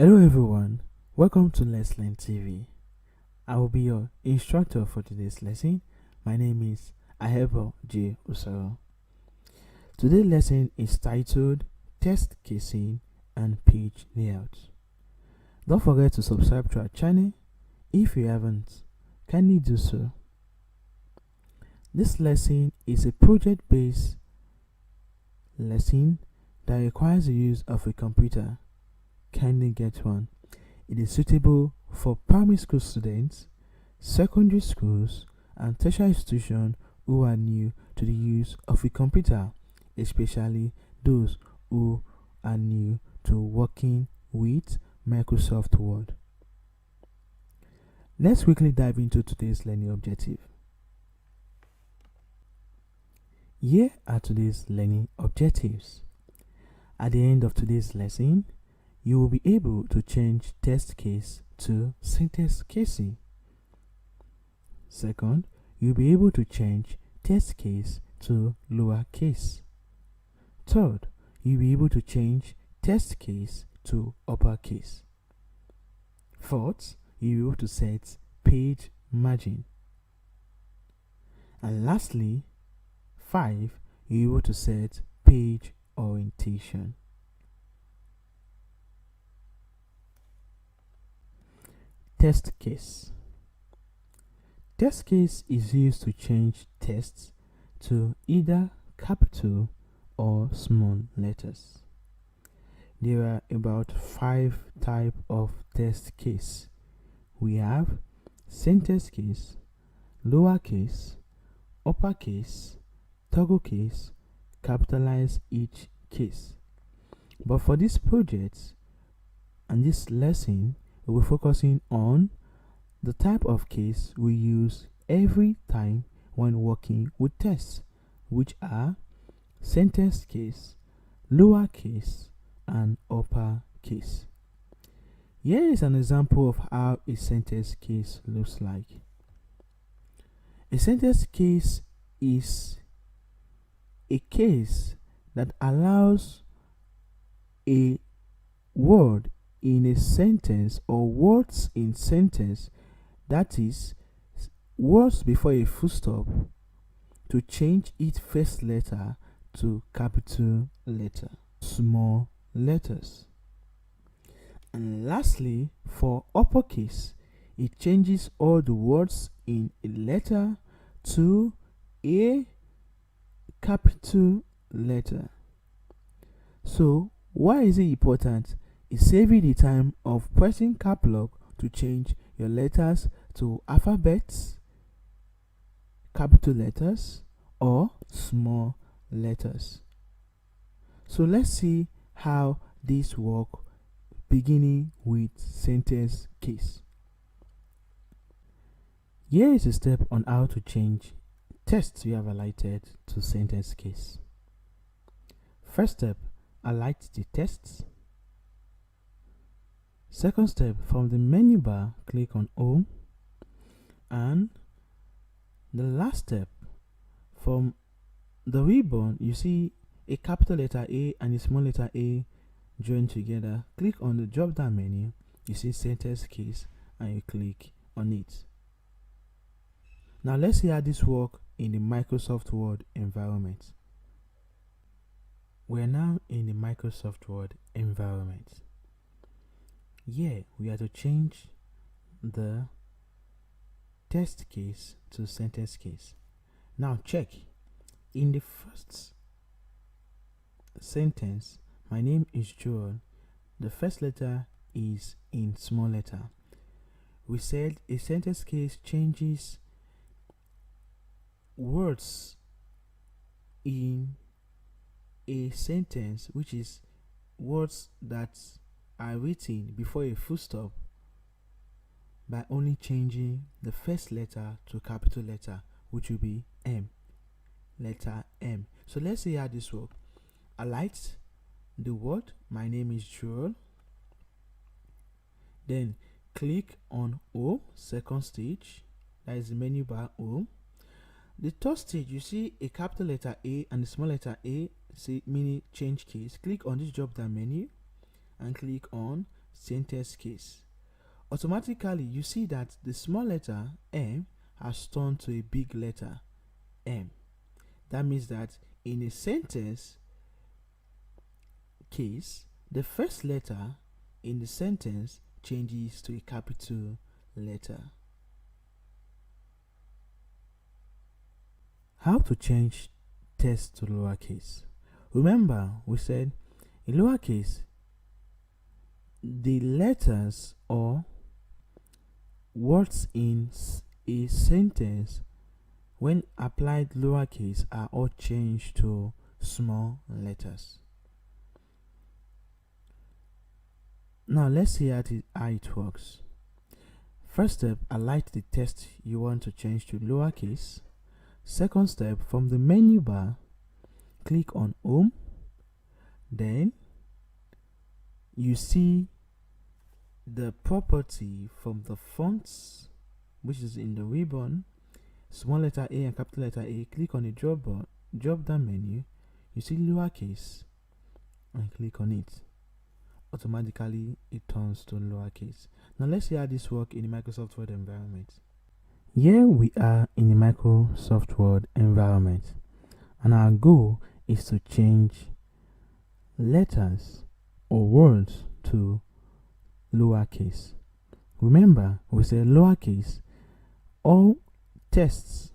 Hello everyone, welcome to LetslearnTV TV. I will be your instructor for today's lesson. My name is Ahebo J. Usoro. Today's lesson is titled Test Casing and Page Layout. Don't forget to subscribe to our channel. If you haven't, kindly do so. This lesson is a project-based lesson that requires the use of a computer. Kindly get one. It is suitable for primary school students, secondary schools, and tertiary institutions who are new to the use of a computer, especially those who are new to working with Microsoft Word. Let's quickly dive into today's learning objective. Here are today's learning objectives. At the end of today's lesson, you will be able to change test case to sentence casing. Second, you'll be able to change test case to lowercase. Third, you'll be able to change test case to uppercase. Fourth, you'll be able to set page margin. And lastly, 5, you'll be able to set page orientation. Test case. Test case is used to change tests to either capital or small letters. There are about 5 types of test case. We have sentence case, lowercase, uppercase, toggle case, capitalize each case. But for this project and this lesson, we're focusing on the type of case we use every time when working with tests, which are sentence case, lowercase, and uppercase. Here is an example of how a sentence case looks like. A sentence case is a case that allows a word in a sentence or words in sentence, that is, words before a full stop, to change its first letter to capital letter, small letters. And lastly, for uppercase, it changes all the words in a letter to a capital letter. So why is it important? It's saving the time of pressing cap lock to change your letters to alphabets, capital letters, or small letters. So let's see how this works, beginning with sentence case. Here is a step on how to change tests we have highlighted to sentence case. First step, highlight the tests. Second step, from the menu bar, click on Home. And the last step, from the ribbon, you see a capital letter A and a small letter A joined together. Click on the drop down menu, you see sentence case, and you click on it. Now let's see how this works in the Microsoft Word environment. We are now in the Microsoft Word environment. Here we have to change the test case to sentence case. Now check. In the first sentence, my name is Joel. The first letter is in small letter. We said a sentence case changes words in a sentence, which is words that are written before a full stop, by only changing the first letter to capital letter, which will be M, letter M. So let's see how this works. Highlight the word my name is Joel, then click on O, second stage, that is the menu bar O. The third stage, you see a capital letter A and a small letter A, say meaning change case. Click on this drop down menu and click on sentence case. Automatically, you see that the small letter M has turned to a big letter M. That means that in a sentence case, the first letter in the sentence changes to a capital letter. How to change text to lowercase? Remember, we said in lowercase, the letters or words in a sentence when applied lowercase are all changed to small letters. Now let's see how it works. First step, highlight the text you want to change to lowercase. Second step, from the menu bar, click on Home. Then you see the property from the fonts, which is in the ribbon, small letter A and capital letter A. Click on the drop down menu. You see lowercase and click on it. Automatically it turns to lowercase. Now let's see how this works in the Microsoft Word environment. Here we are in the Microsoft Word environment, and our goal is to change letters or words to lowercase. Remember, we said lowercase, all texts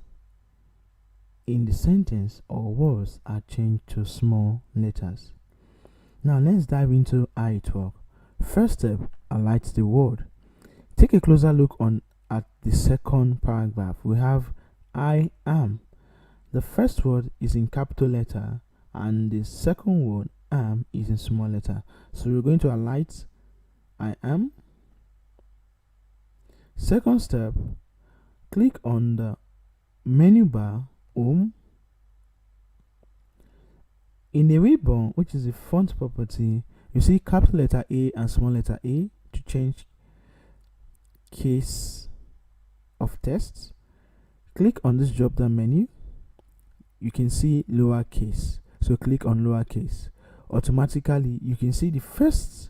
in the sentence or words are changed to small letters. Now let's dive into how it works. First step, highlight the word. Take a closer look at the second paragraph. We have I am. The first word is in capital letter and the second word am is in small letter. So we're going to highlight I am. Second step, click on the menu bar Home. In the ribbon, which is the font property, you see capital letter A and small letter A to change case of text. Click on this drop down menu. You can see lowercase, so click on lowercase. Automatically you can see the first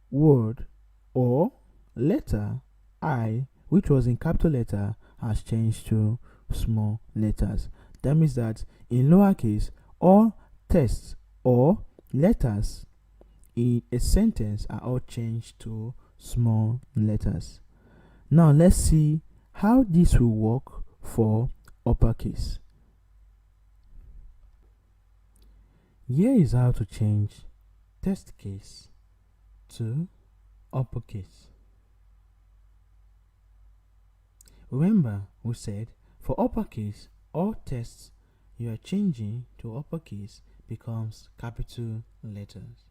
word or letter I, which was in capital letter, has changed to small letters. That means that in lowercase, all text or letters in a sentence are all changed to small letters. Now let's see how this will work for uppercase. Here is how to change text case to uppercase. Remember, we said for uppercase, all texts you are changing to uppercase becomes capital letters.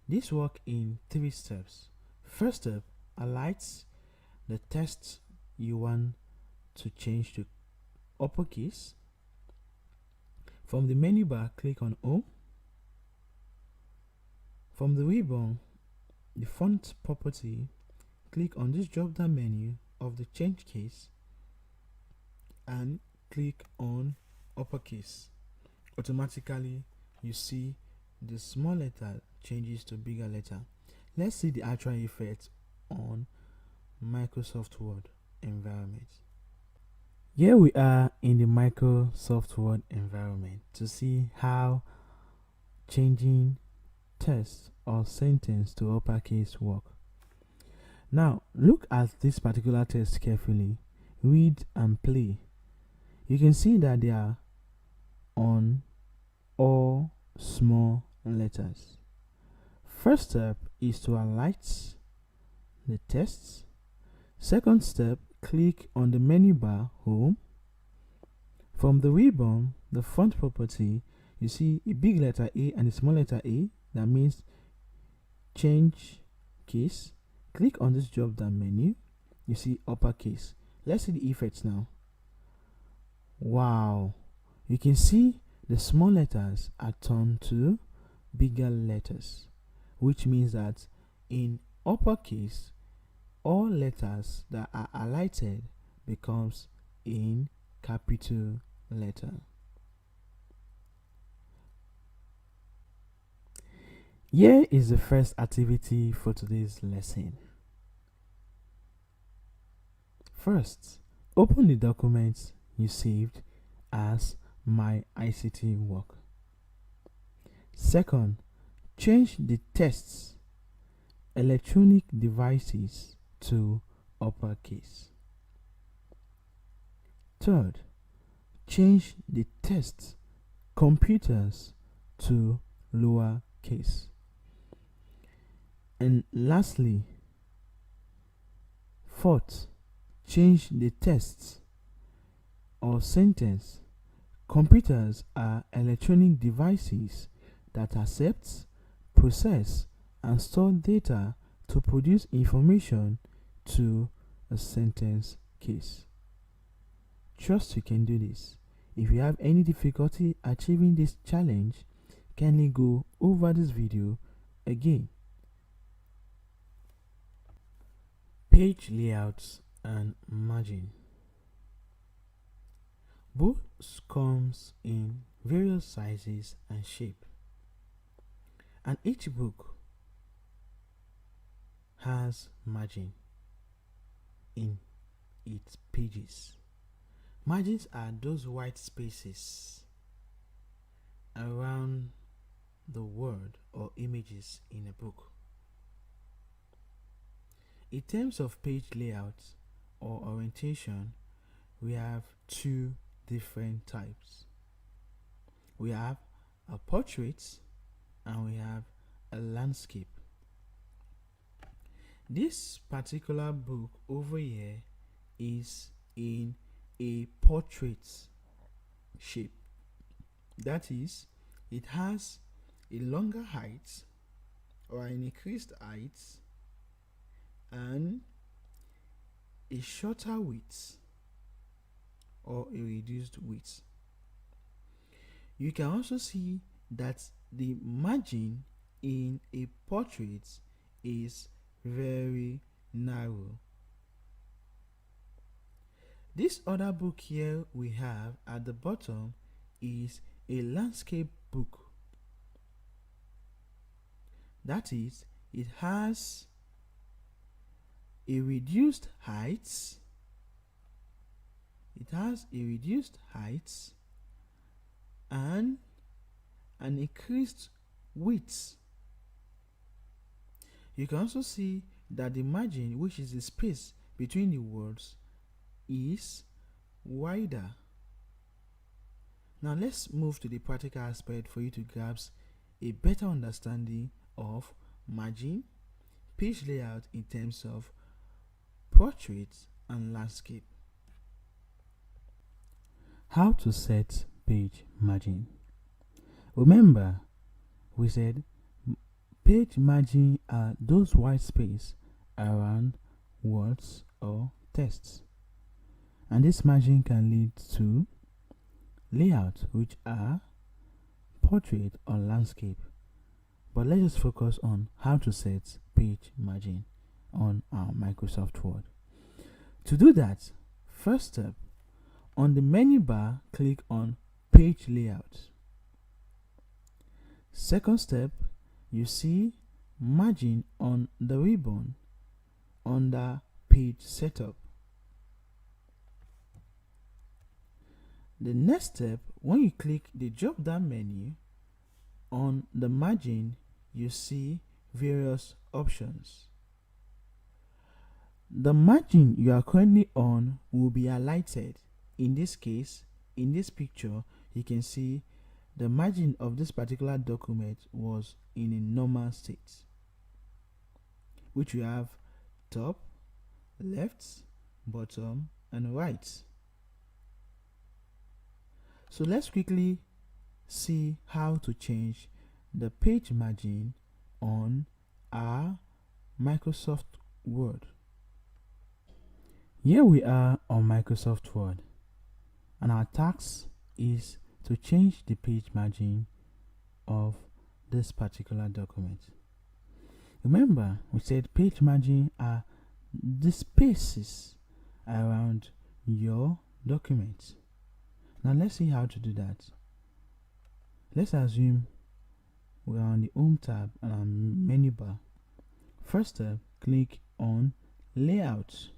This works in 3 steps. First step, highlight the text you want to change to uppercase. From the menu bar, click on Home. From the ribbon, the font property, click on this drop down menu of the change case and click on uppercase. Automatically you see the small letter changes to bigger letter. Let's see the actual effect on Microsoft Word environment. Here we are in the Microsoft Word environment to see how changing text or sentence to uppercase work. Now look at this particular text carefully. Read and play. You can see that they are on all small letters. First step is to highlight the text. Second step, click on the menu bar Home. From the ribbon, the font property, you see a big letter A and a small letter A. That means change case. Click on this drop down menu. You see uppercase. Let's see the effects now. Wow, you can see the small letters are turned to bigger letters, which means that in uppercase, all letters that are highlighted becomes in capital letter. Here is the first activity for today's lesson. First, open the document you saved as My ICT work. Second, change the text electronic devices to uppercase. Third, change the text computers to lowercase. And lastly, fourth, change the text or sentence computers are electronic devices that accept, process, and store data to produce information to a sentence case. Trust you can do this. If you have any difficulty achieving this challenge, kindly go over this video again. Page layouts and margin. Books comes in various sizes and shape, and each book has margin in its pages. Margins are those white spaces around the word or images in a book. In terms of page layout or orientation, we have two different types. We have a portrait and we have a landscape. This particular book over here is in a portrait shape. That is, it has a longer height or an increased height and a shorter width or a reduced width. You can also see that the margin in a portrait is very narrow. This other book here we have at the bottom is a landscape book. That is, it has a reduced height. It has a reduced height and an increased width. You can also see that the margin, which is the space between the words, is wider. Now let's move to the practical aspect for you to grasp a better understanding of margin, page layout in terms of portrait and landscape. How to set page margin. Remember, we said page margin are those white space around words or texts, and this margin can lead to layout, which are portrait or landscape. But let's just focus on how to set page margin on our Microsoft Word. To do that, first step, on the menu bar, click on page layout. Second step, you see margin on the ribbon under page setup. The next step, when you click the drop down menu on the margin, you see various options. The margin you are currently on will be highlighted. In this case, in this picture, you can see the margin of this particular document was in a normal state, which we have top, left, bottom, and right. So let's quickly see how to change the page margin on our Microsoft Word. Here we are on Microsoft Word, and our task is to change the page margin of this particular document. Remember, we said page margin are the spaces around your document. Now let's see how to do that. Let's assume we are on the Home tab and our menu bar. First step, click on Layout.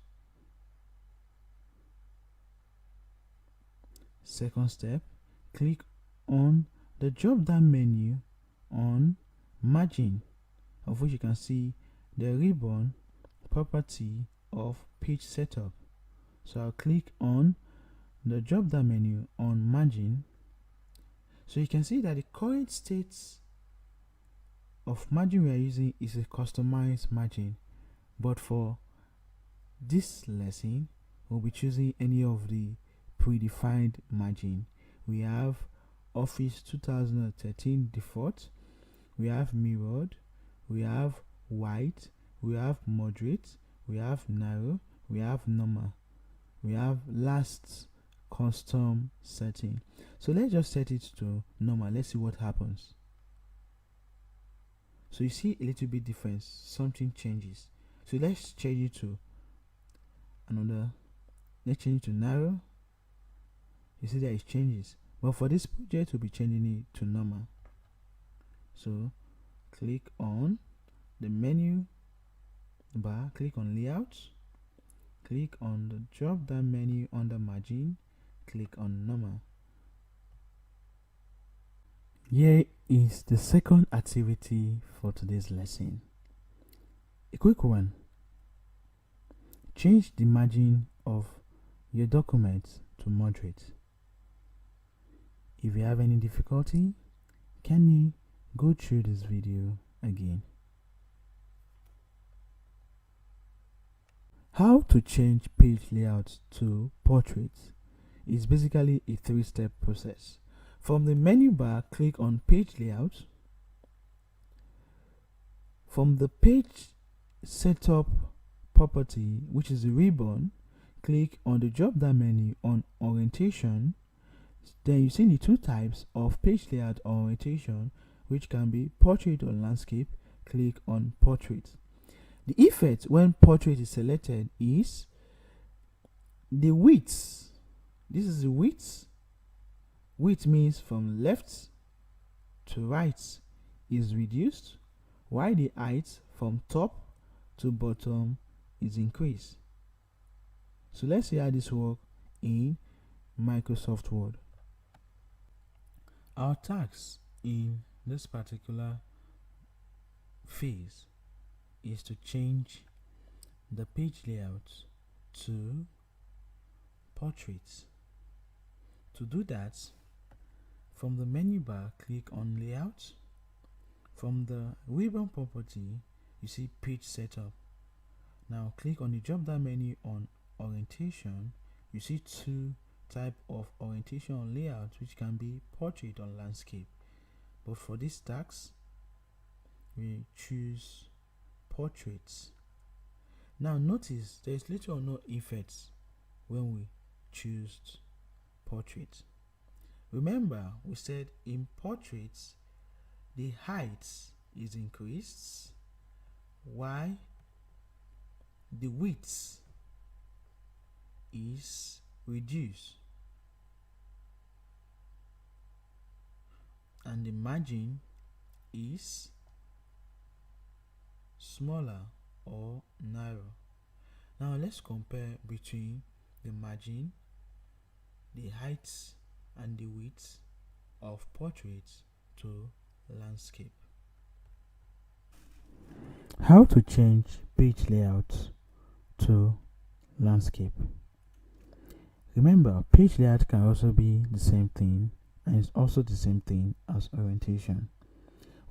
Second step, click on the drop-down menu on Margin, of which you can see the ribbon property of page setup. So I'll click on the drop-down menu on Margin. So you can see that the current state of margin we are using is a customized margin, but for this lesson we'll be choosing any of the predefined margin. We have Office 2013 default, we have mirrored, we have white, we have moderate, we have narrow, we have normal, we have last custom setting. So let's just set it to normal. Let's see what happens. So you see a little bit difference, something changes. So let's change it to another. Let's change it to narrow. You see that it changes, but for this project we'll be changing it to normal. So click on the menu bar, click on Layout, click on the drop down menu under Margin, click on normal. Here is the second activity for today's lesson. A quick one. Change the margin of your document to moderate. If you have any difficulty, can you go through this video again? How to change page layout to portrait is basically a three-step process. From the menu bar, click on Page Layout. From the Page Setup property, which is the ribbon, click on the drop-down menu on Orientation. Then you see the two types of page layout or orientation, which can be portrait or landscape. Click on Portrait. The effect when portrait is selected is the width. This is the width. Width means from left to right is reduced, while the height from top to bottom is increased. So let's see how this works in Microsoft Word. Our task in this particular phase is to change the page layout to portraits. To do that, from the menu bar, click on Layout. From the ribbon property, you see Page Setup. Now click on the drop-down menu on Orientation. You see two type of orientation or layout, which can be portrait or landscape. But for this task, we choose portraits. Now notice there is little or no effects when we choose portrait. Remember, we said in portraits the height is increased while the width is reduced and the margin is smaller or narrow. Now let's compare between the margin, the height and the width of portrait to landscape. How to change page layout to landscape. Remember, page layout can also be the same thing, and it's also the same thing as orientation.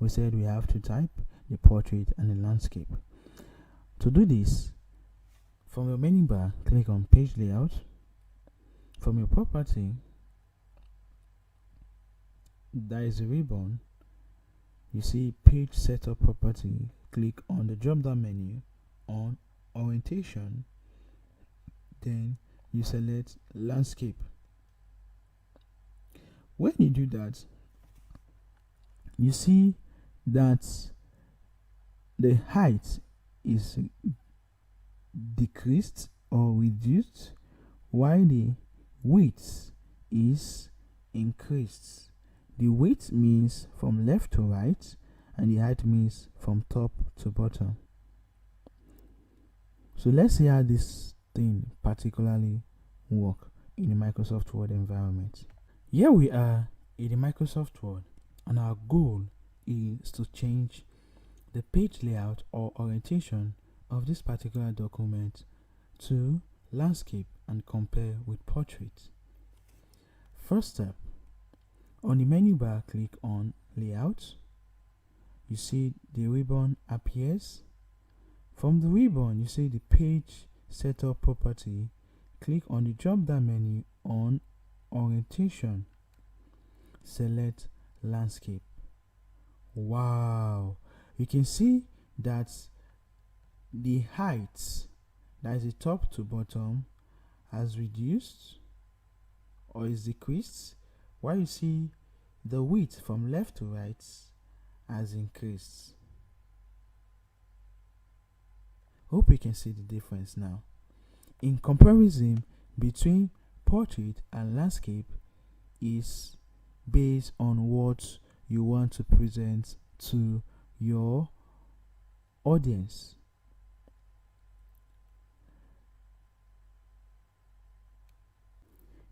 We said we have to type the portrait and the landscape. To do this, from your menu bar, click on Page Layout. From your property, there is a ribbon. You see Page Setup property. Click on the drop-down menu on Orientation. Then you select Landscape. When you do that, you see that the height is decreased or reduced while the width is increased. The width means from left to right and the height means from top to bottom. So let's see how this thing particularly work in the Microsoft Word environment. Here we are in the Microsoft Word, and our goal is to change the page layout or orientation of this particular document to landscape and compare with portrait. First step, on the menu bar, click on Layout. You see the ribbon appears. From the ribbon, you see the page setup property. Click on the drop down menu on Orientation. Select Landscape. Wow, you can see that the height, that is the top to bottom, has reduced or is decreased, while you see the width from left to right has increased. Hope you can see the difference now. In comparison between portrait and landscape is based on what you want to present to your audience.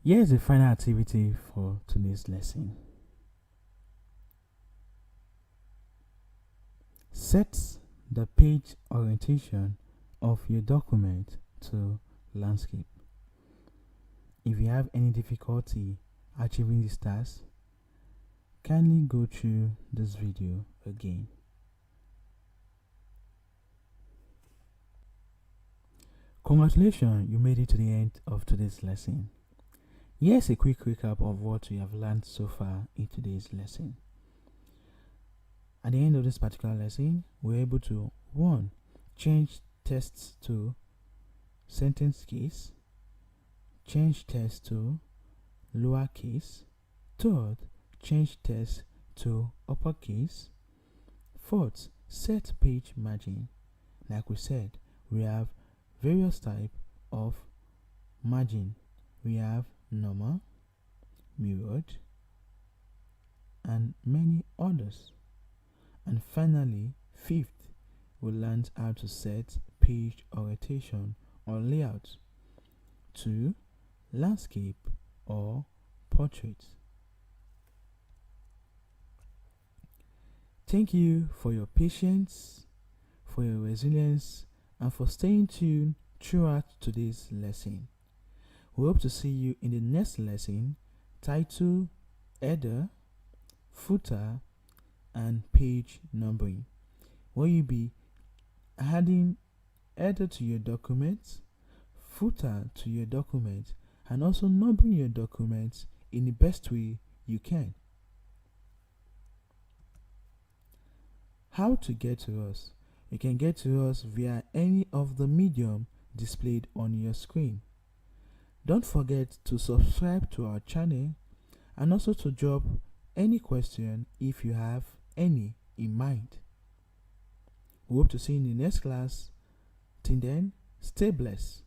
Here's the final activity for today's lesson. Set the page orientation of your document to landscape. If you have any difficulty achieving this task, kindly go through this video again. Congratulations, you made it to the end of today's lesson. Here's a quick recap of what we have learned so far in today's lesson. At the end of this particular lesson, we're able to 1. Change text to sentence case, change text to lowercase, 3rd, change text to uppercase, 4th, set page margin. Like we said, we have various types of margin. We have normal, mirrored, and many others. And finally, 5th, we learned how to set page orientation or layout to landscape or portrait. Thank you for your patience, for your resilience, and for staying tuned throughout today's lesson. We hope to see you in the next lesson, title, header, footer, and page numbering, where you'll be adding header to your document, footer to your document, and also numbering your document in the best way you can. How to get to us? You can get to us via any of the medium displayed on your screen. Don't forget to subscribe to our channel and also to drop any question if you have any in mind. We hope to see you in the next class. Till then, stay blessed.